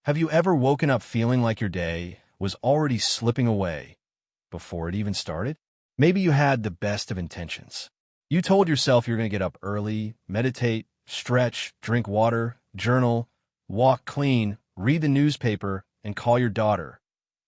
Have you ever woken up feeling like your day was already slipping away before it even started? Maybe you had the best of intentions. You told yourself you're going to get up early, meditate, stretch, drink water, journal, walk clean, read the newspaper, and call your daughter,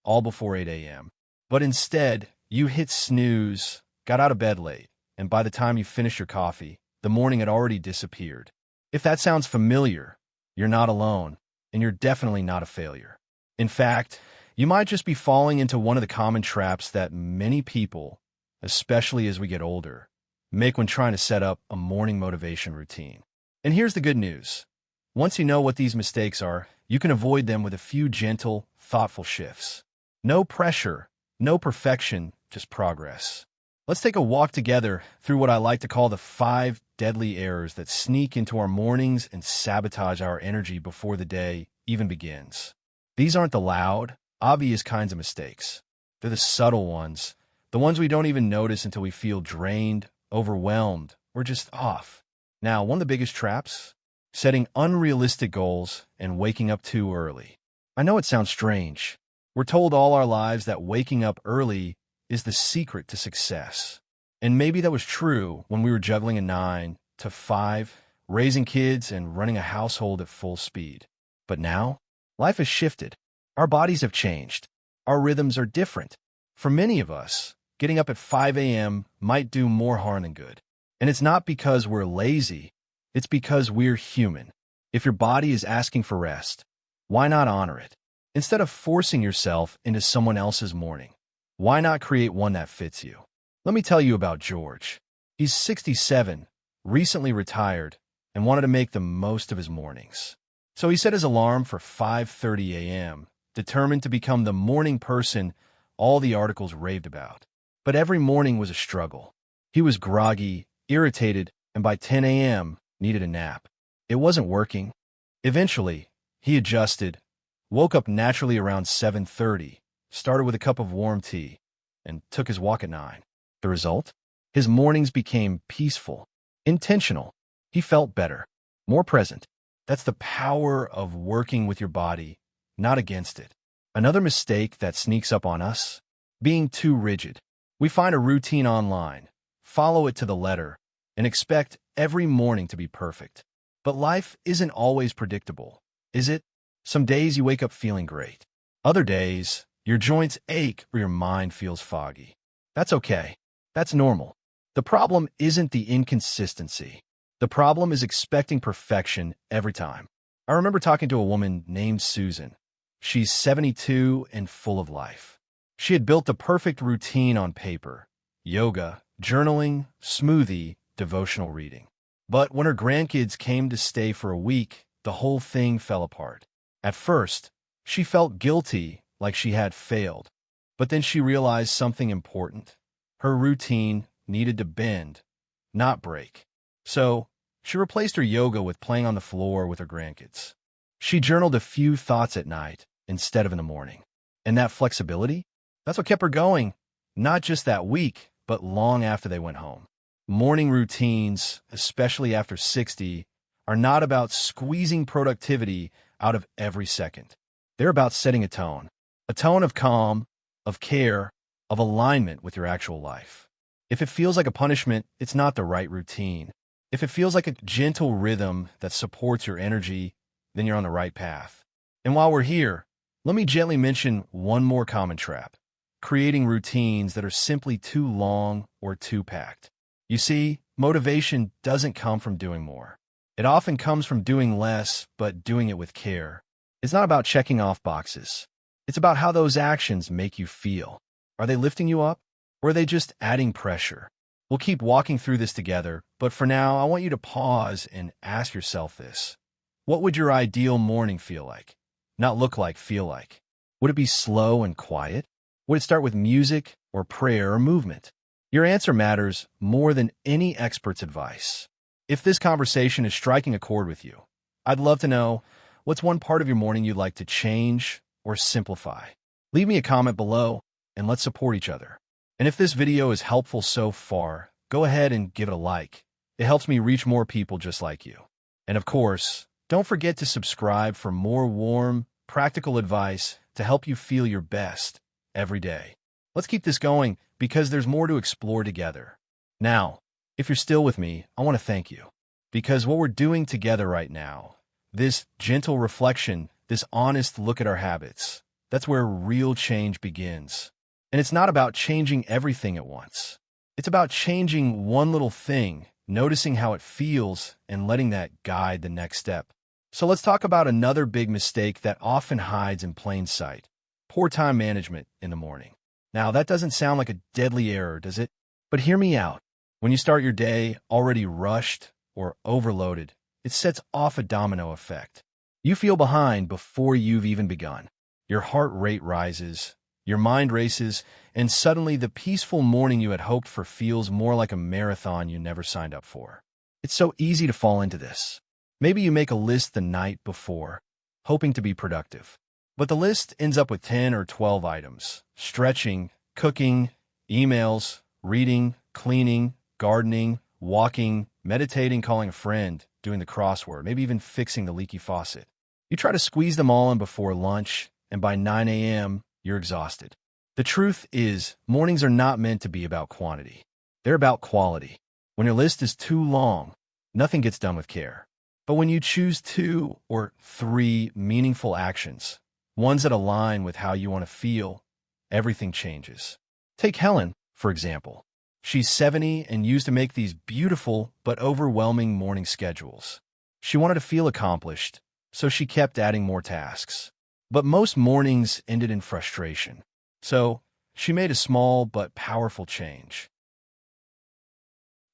all before 8 a.m. But instead, you hit snooze, got out of bed late, and by the time you finished your coffee, the morning had already disappeared. If that sounds familiar, you're not alone, and you're definitely not a failure. In fact, you might just be falling into one of the common traps that many people, especially as we get older, make when trying to set up a morning motivation routine. And here's the good news. Once you know what these mistakes are, you can avoid them with a few gentle, thoughtful shifts. No pressure, no perfection, just progress. Let's take a walk together through what I like to call the 5 deadly errors that sneak into our mornings and sabotage our energy before the day even begins. These aren't the loud, obvious kinds of mistakes. They're the subtle ones, the ones we don't even notice until we feel drained, overwhelmed, or just off. Now, one of the biggest traps? Setting unrealistic goals and waking up too early. I know it sounds strange. We're told all our lives that waking up early is the secret to success. And maybe that was true when we were juggling a 9 to 5, raising kids and running a household at full speed. But now, life has shifted. Our bodies have changed. Our rhythms are different. For many of us, getting up at 5 a.m. might do more harm than good. And it's not because we're lazy. It's because we're human. If your body is asking for rest, why not honor it? Instead of forcing yourself into someone else's morning, why not create one that fits you? Let me tell you about George. He's 67, recently retired, and wanted to make the most of his mornings. So he set his alarm for 5:30 a.m., determined to become the morning person all the articles raved about. But every morning was a struggle. He was groggy, irritated, and by 10 a.m., needed a nap. It wasn't working. Eventually, he adjusted, woke up naturally around 7:30, started with a cup of warm tea, and took his walk at 9. The result? His mornings became peaceful, intentional. He felt better, more present. That's the power of working with your body, not against it. Another mistake that sneaks up on us? Being too rigid. We find a routine online, follow it to the letter, and expect every morning to be perfect. But life isn't always predictable, is it? Some days you wake up feeling great. Other days, your joints ache or your mind feels foggy. That's okay. That's normal. The problem isn't the inconsistency. The problem is expecting perfection every time. I remember talking to a woman named Susan. She's 72 and full of life. She had built the perfect routine on paper: yoga, journaling, smoothie, devotional reading. But when her grandkids came to stay for a week, the whole thing fell apart. At first, she felt guilty, like she had failed. But then she realized something important. Her routine needed to bend, not break. So, she replaced her yoga with playing on the floor with her grandkids. She journaled a few thoughts at night instead of in the morning. And that flexibility? That's what kept her going, not just that week, but long after they went home. Morning routines, especially after 60, are not about squeezing productivity out of every second. They're about setting a tone of calm, of care, of alignment with your actual life. If it feels like a punishment, it's not the right routine. If it feels like a gentle rhythm that supports your energy, then you're on the right path. And while we're here, let me gently mention one more common trap: creating routines that are simply too long or too packed. You see, motivation doesn't come from doing more. It often comes from doing less, but doing it with care. It's not about checking off boxes. It's about how those actions make you feel. Are they lifting you up, or are they just adding pressure? We'll keep walking through this together, but for now, I want you to pause and ask yourself this. What would your ideal morning feel like? Not look like, feel like. Would it be slow and quiet? Would it start with music or prayer or movement? Your answer matters more than any expert's advice. If this conversation is striking a chord with you, I'd love to know what's one part of your morning you'd like to change or simplify. Leave me a comment below and let's support each other. And if this video is helpful so far, go ahead and give it a like. It helps me reach more people just like you. And of course, don't forget to subscribe for more warm, practical advice to help you feel your best every day. Let's keep this going because there's more to explore together. Now, if you're still with me, I want to thank you because what we're doing together right now, this gentle reflection, this honest look at our habits, that's where real change begins. And it's not about changing everything at once. It's about changing one little thing, noticing how it feels, and letting that guide the next step. So let's talk about another big mistake that often hides in plain sight: poor time management in the morning. Now, that doesn't sound like a deadly error, does it? But hear me out. When you start your day already rushed or overloaded, it sets off a domino effect. You feel behind before you've even begun. Your heart rate rises, your mind races, and suddenly the peaceful morning you had hoped for feels more like a marathon you never signed up for. It's so easy to fall into this. Maybe you make a list the night before, hoping to be productive. But the list ends up with 10 or 12 items: stretching, cooking, emails, reading, cleaning, gardening, walking, meditating, calling a friend, doing the crossword, maybe even fixing the leaky faucet. You try to squeeze them all in before lunch, and by 9 a.m., you're exhausted. The truth is, mornings are not meant to be about quantity. They're about quality. When your list is too long, nothing gets done with care. But when you choose 2 or 3 meaningful actions, ones that align with how you want to feel, everything changes. Take Helen, for example. She's 70 and used to make these beautiful but overwhelming morning schedules. She wanted to feel accomplished, so she kept adding more tasks. But most mornings ended in frustration. So she made a small but powerful change.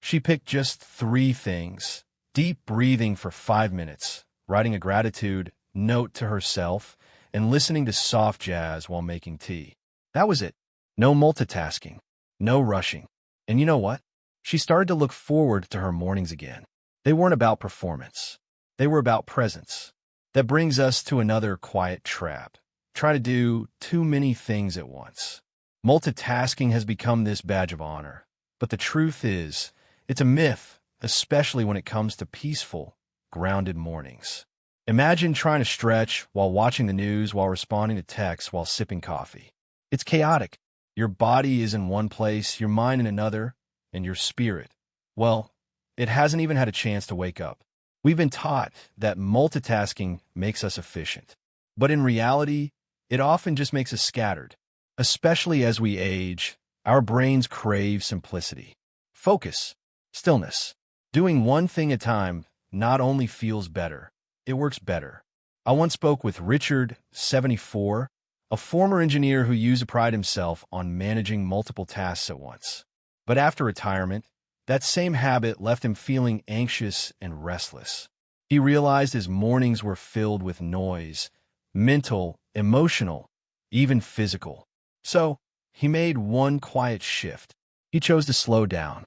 She picked just 3 things: deep breathing for 5 minutes, writing a gratitude note to herself, and listening to soft jazz while making tea. That was it. No multitasking, no rushing. And you know what? She started to look forward to her mornings again. They weren't about performance. They were about presence. That brings us to another quiet trap. Try to do too many things at once. Multitasking has become this badge of honor. But the truth is, it's a myth, especially when it comes to peaceful, grounded mornings. Imagine trying to stretch while watching the news, while responding to texts, while sipping coffee. It's chaotic. Your body is in one place, your mind in another, and your spirit, well, it hasn't even had a chance to wake up. We've been taught that multitasking makes us efficient. But in reality, it often just makes us scattered. Especially as we age, our brains crave simplicity. Focus, stillness. Doing one thing at a time not only feels better, it works better. I once spoke with Richard, 74, a former engineer who used to pride himself on managing multiple tasks at once. But after retirement, that same habit left him feeling anxious and restless. He realized his mornings were filled with noise, mental, emotional, even physical. So, he made one quiet shift. He chose to slow down.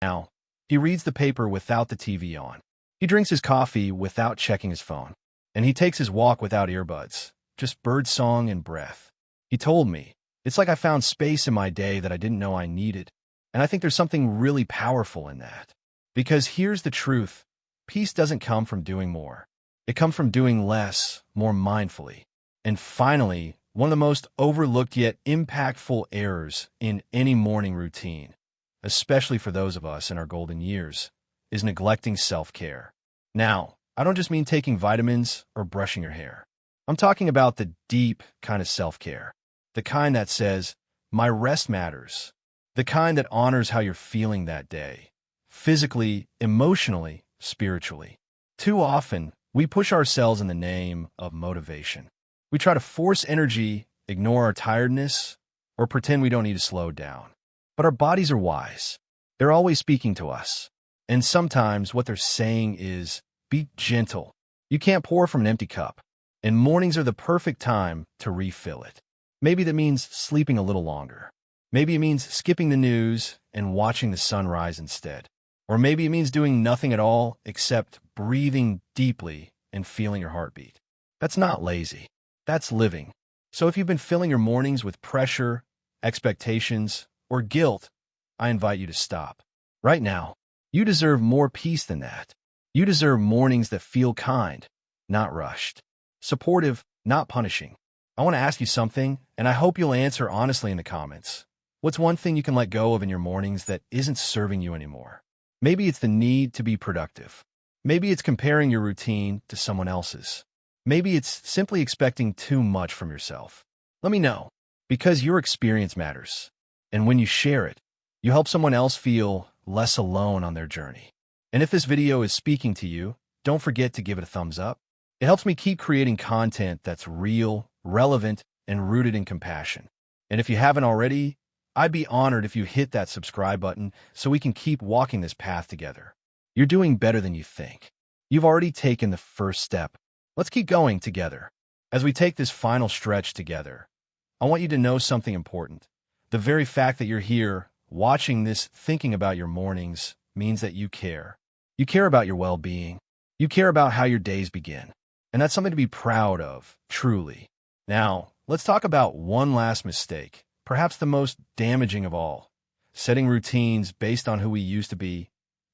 Now, he reads the paper without the TV on. He drinks his coffee without checking his phone. And he takes his walk without earbuds, just birdsong and breath. He told me, "It's like I found space in my day that I didn't know I needed." And I think there's something really powerful in that. Because here's the truth: peace doesn't come from doing more. It comes from doing less, more mindfully. And finally, one of the most overlooked yet impactful errors in any morning routine, especially for those of us in our golden years, is neglecting self-care. Now, I don't just mean taking vitamins or brushing your hair. I'm talking about the deep kind of self-care. The kind that says, my rest matters. The kind that honors how you're feeling that day. Physically, emotionally, spiritually. Too often, we push ourselves in the name of motivation. We try to force energy, ignore our tiredness, or pretend we don't need to slow down. But our bodies are wise. They're always speaking to us. And sometimes what they're saying is, be gentle. You can't pour from an empty cup. And mornings are the perfect time to refill it. Maybe that means sleeping a little longer. Maybe it means skipping the news and watching the sunrise instead. Or maybe it means doing nothing at all except breathing deeply and feeling your heartbeat. That's not lazy. That's living. So if you've been filling your mornings with pressure, expectations, or guilt, I invite you to stop. Right now, you deserve more peace than that. You deserve mornings that feel kind, not rushed. Supportive, not punishing. I want to ask you something, and I hope you'll answer honestly in the comments. What's one thing you can let go of in your mornings that isn't serving you anymore? Maybe it's the need to be productive. Maybe it's comparing your routine to someone else's. Maybe it's simply expecting too much from yourself. Let me know, because your experience matters. And when you share it, you help someone else feel less alone on their journey. And if this video is speaking to you, don't forget to give it a thumbs up. It helps me keep creating content that's real, relevant, and rooted in compassion. And if you haven't already, I'd be honored if you hit that subscribe button so we can keep walking this path together. You're doing better than you think. You've already taken the first step. Let's keep going together. As we take this final stretch together, I want you to know something important. The very fact that you're here, watching this, thinking about your mornings, means that you care. You care about your well-being. You care about how your days begin. And that's something to be proud of, truly. Now, let's talk about one last mistake, perhaps the most damaging of all: setting routines based on who we used to be,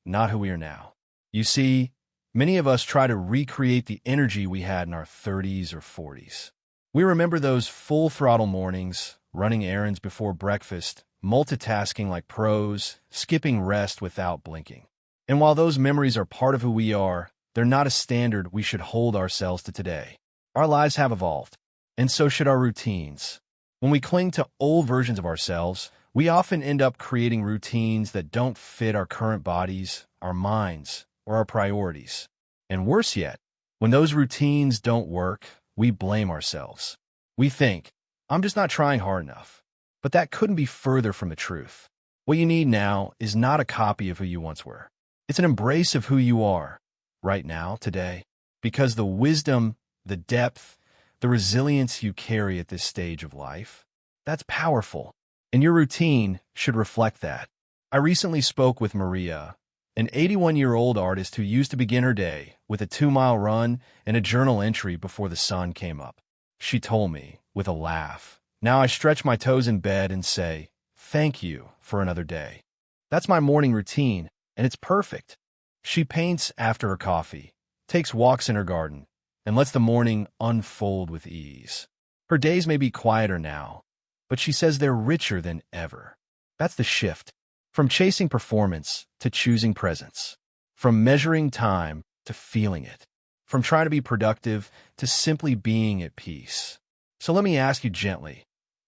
not who we are now. You see, many of us try to recreate the energy we had in our 30s or 40s. We remember those full-throttle mornings, running errands before breakfast, multitasking like pros, skipping rest without blinking. And while those memories are part of who we are, they're not a standard we should hold ourselves to today. Our lives have evolved, and so should our routines. When we cling to old versions of ourselves, we often end up creating routines that don't fit our current bodies, our minds, or our priorities. And worse yet, when those routines don't work, we blame ourselves. We think, I'm just not trying hard enough. But that couldn't be further from the truth. What you need now is not a copy of who you once were. It's an embrace of who you are, right now, today. Because the wisdom, the depth, the resilience you carry at this stage of life, that's powerful. And your routine should reflect that. I recently spoke with Maria, an 81-year-old artist who used to begin her day with a 2-mile run and a journal entry before the sun came up. She told me, with a laugh, "Now I stretch my toes in bed and say, thank you for another day." That's my morning routine, and it's perfect. She paints after her coffee, takes walks in her garden, and lets the morning unfold with ease. Her days may be quieter now, but she says they're richer than ever. That's the shift. From chasing performance to choosing presence. From measuring time to feeling it. From trying to be productive to simply being at peace. So let me ask you gently,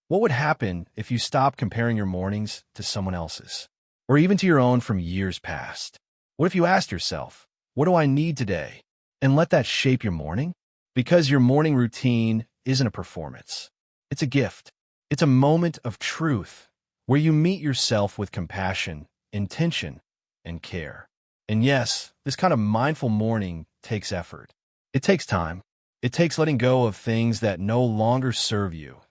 what would happen if you stopped comparing your mornings to someone else's? Or even to your own from years past? What if you asked yourself, what do I need today? And let that shape your morning? Because your morning routine isn't a performance. It's a gift. It's a moment of truth where you meet yourself with compassion, intention, and care. And yes, this kind of mindful morning takes effort. It takes time. It takes letting go of things that no longer serve you,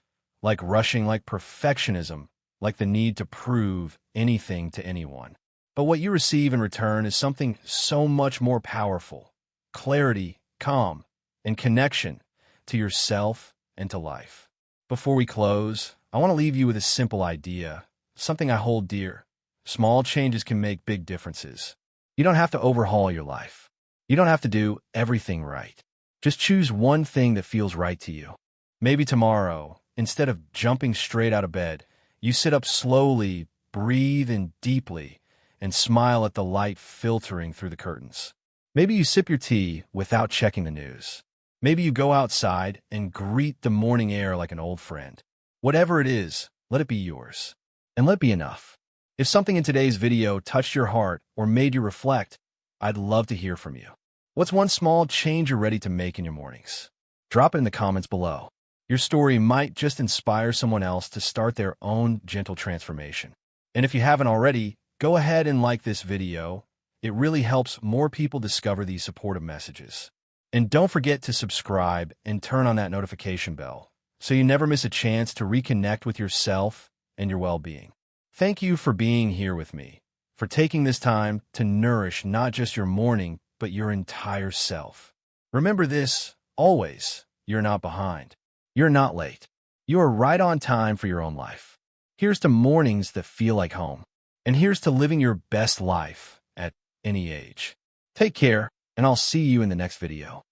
like rushing, like perfectionism, like the need to prove anything to anyone. But what you receive in return is something so much more powerful: clarity, calm, and connection to yourself and to life. Before we close, I want to leave you with a simple idea, something I hold dear. Small changes can make big differences. You don't have to overhaul your life. You don't have to do everything right. Just choose one thing that feels right to you. Maybe tomorrow, instead of jumping straight out of bed, you sit up slowly, breathe in deeply, and smile at the light filtering through the curtains. Maybe you sip your tea without checking the news. Maybe you go outside and greet the morning air like an old friend. Whatever it is, let it be yours. And let it be enough. If something in today's video touched your heart or made you reflect, I'd love to hear from you. What's one small change you're ready to make in your mornings? Drop it in the comments below. Your story might just inspire someone else to start their own gentle transformation. And if you haven't already, go ahead and like this video. It really helps more people discover these supportive messages. And don't forget to subscribe and turn on that notification bell so you never miss a chance to reconnect with yourself and your well-being. Thank you for being here with me, for taking this time to nourish not just your morning, but your entire self. Remember this, always, you're not behind. You're not late. You are right on time for your own life. Here's to mornings that feel like home. And here's to living your best life at any age. Take care, and I'll see you in the next video.